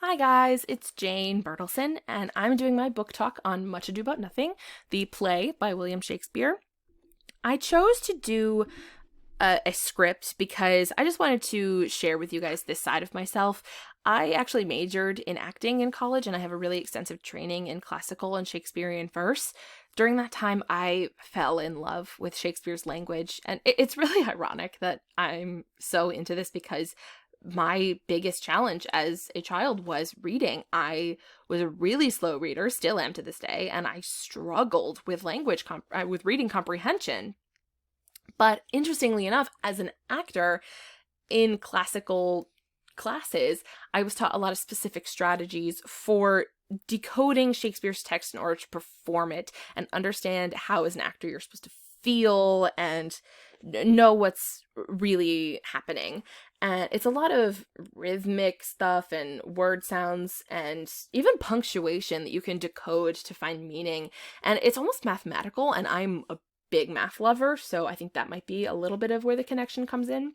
Hi guys, it's Jane Bertelson, and I'm doing my book talk on Much Ado About Nothing, the play by William Shakespeare. I chose to do a script because I just wanted to share with you guys this side of myself. I actually majored in acting in college, and I have a really extensive training in classical and Shakespearean verse. During that time, I fell in love with Shakespeare's language, and it's really ironic that I'm so into this because my biggest challenge as a child was reading. I was a really slow reader, still am to this day, and I struggled with with reading comprehension. But interestingly enough, as an actor in classical classes, I was taught a lot of specific strategies for decoding Shakespeare's text in order to perform it and understand how, as an actor, you're supposed to feel and know what's really happening. And it's a lot of rhythmic stuff and word sounds and even punctuation that you can decode to find meaning. And it's almost mathematical, and I'm a big math lover, so I think that might be a little bit of where the connection comes in.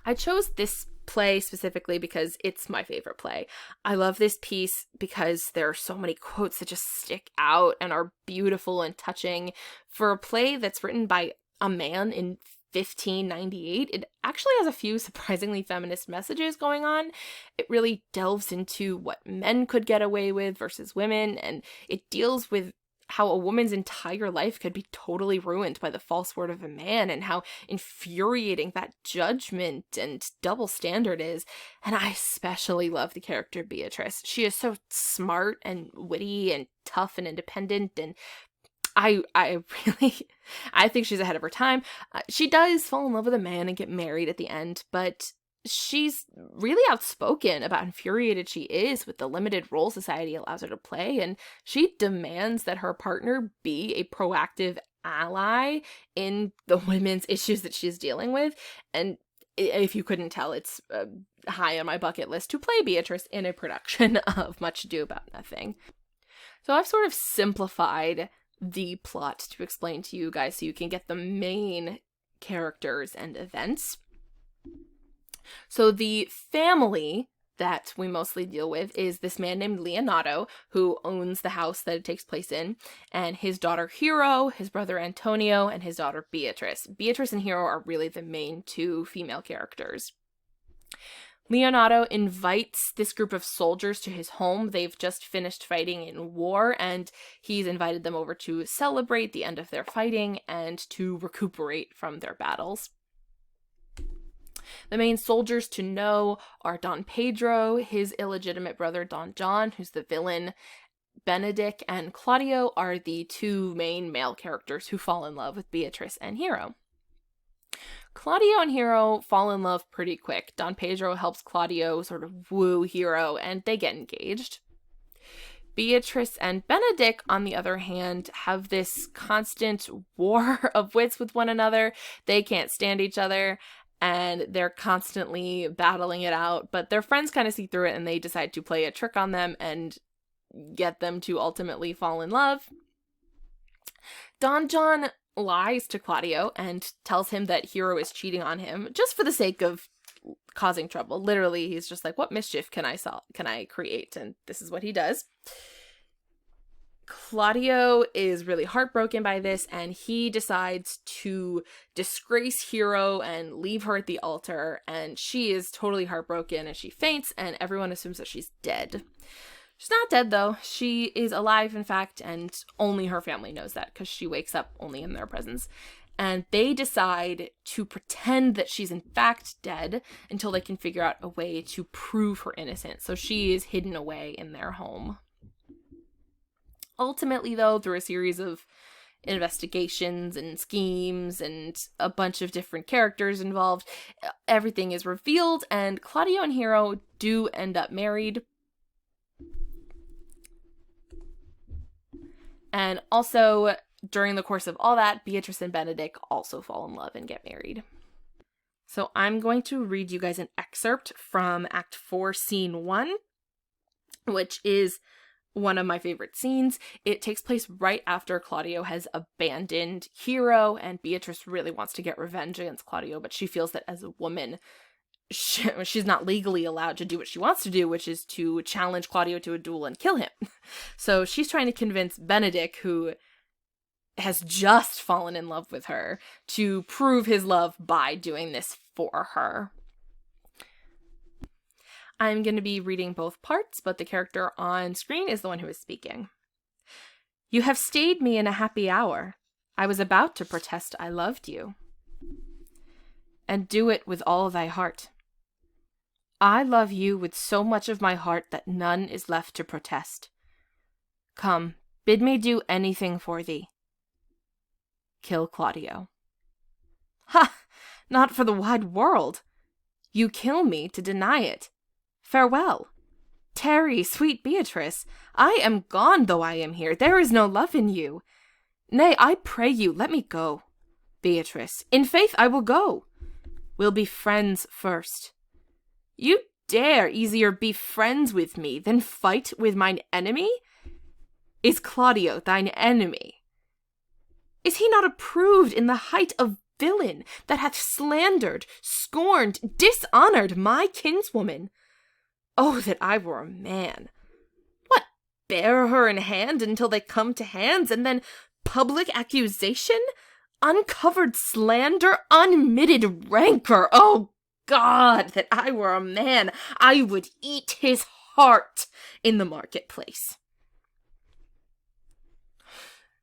I chose this play specifically because it's my favorite play. I love this piece because there are so many quotes that just stick out and are beautiful and touching. For a play that's written by a man in 1598, it actually has a few surprisingly feminist messages going on. It really delves into what men could get away with versus women, and it deals with how a woman's entire life could be totally ruined by the false word of a man, and how infuriating that judgment and double standard is. And I especially love the character Beatrice. She is so smart and witty and tough and independent, and I really I think she's ahead of her time. She does fall in love with a man and get married at the end, but she's really outspoken about how infuriated she is with the limited role society allows her to play, and she demands that her partner be a proactive ally in the women's issues that she's dealing with. And if you couldn't tell, it's high on my bucket list to play Beatrice in a production of Much Ado About Nothing. So I've sort of simplified the plot to explain to you guys so you can get the main characters and events. So the family that we mostly deal with is this man named Leonato, who owns the house that it takes place in, and his daughter Hero, his brother Antonio, and his daughter Beatrice. Beatrice and Hero are really the main two female characters. Leonato invites this group of soldiers to his home. They've just finished fighting in war, and he's invited them over to celebrate the end of their fighting and to recuperate from their battles. The main soldiers to know are Don Pedro, his illegitimate brother Don John, who's the villain. Benedick and Claudio are the two main male characters who fall in love with Beatrice and Hero. Claudio and Hero fall in love pretty quick. Don Pedro helps Claudio sort of woo Hero, and they get engaged. Beatrice and Benedick, on the other hand, have this constant war of wits with one another. They can't stand each other, and they're constantly battling it out, but their friends kind of see through it, and they decide to play a trick on them and get them to ultimately fall in love. Don John lies to Claudio and tells him that Hero is cheating on him just for the sake of causing trouble. Literally, he's just like, what mischief can I create? And this is what he does. Claudio is really heartbroken by this, and he decides to disgrace Hero and leave her at the altar, and she is totally heartbroken and she faints, and everyone assumes that she's dead. She's not dead, though. She is alive, in fact, and only her family knows that because she wakes up only in their presence. And they decide to pretend that she's in fact dead until they can figure out a way to prove her innocence. So she is hidden away in their home. Ultimately, though, through a series of investigations and schemes and a bunch of different characters involved, everything is revealed, and Claudio and Hero do end up married. And also, during the course of all that, Beatrice and Benedick also fall in love and get married. So I'm going to read you guys an excerpt from Act 4, Scene 1, which is one of my favorite scenes. It takes place right after Claudio has abandoned Hero, and Beatrice really wants to get revenge against Claudio, but she feels that as a woman, she's not legally allowed to do what she wants to do, which is to challenge Claudio to a duel and kill him. So she's trying to convince Benedick, who has just fallen in love with her, to prove his love by doing this for her. I'm going to be reading both parts, but the character on screen is the one who is speaking. You have stayed me in a happy hour. I was about to protest I loved you. And do it with all thy heart. I love you with so much of my heart that none is left to protest. Come, bid me do anything for thee. Kill Claudio. Ha! Not for the wide world. You kill me to deny it. Farewell. Tarry, sweet Beatrice. I am gone, though I am here. There is no love in you. Nay, I pray you, let me go. Beatrice, in faith I will go. We'll be friends first. You dare easier be friends with me than fight with mine enemy? Is Claudio thine enemy? Is he not approved in the height of villain that hath slandered, scorned, dishonored my kinswoman? Oh, that I were a man! What, bear her in hand until they come to hands, and then public accusation? Uncovered slander, unmitted rancor! Oh, God, that I were a man! I would eat his heart in the marketplace.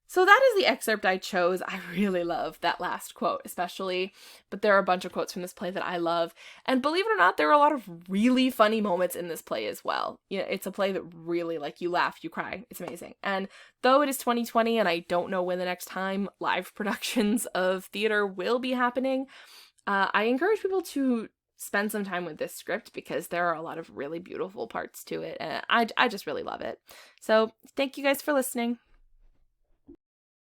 So that is the excerpt I chose. I really love that last quote, especially, but there are a bunch of quotes from this play that I love. And believe it or not, there are a lot of really funny moments in this play as well. You know, it's a play that really, like, you laugh, you cry. It's amazing. And though it is 2020 and I don't know when the next time live productions of theater will be happening, I encourage people to spend some time with this script because there are a lot of really beautiful parts to it. And I just really love it. So thank you guys for listening.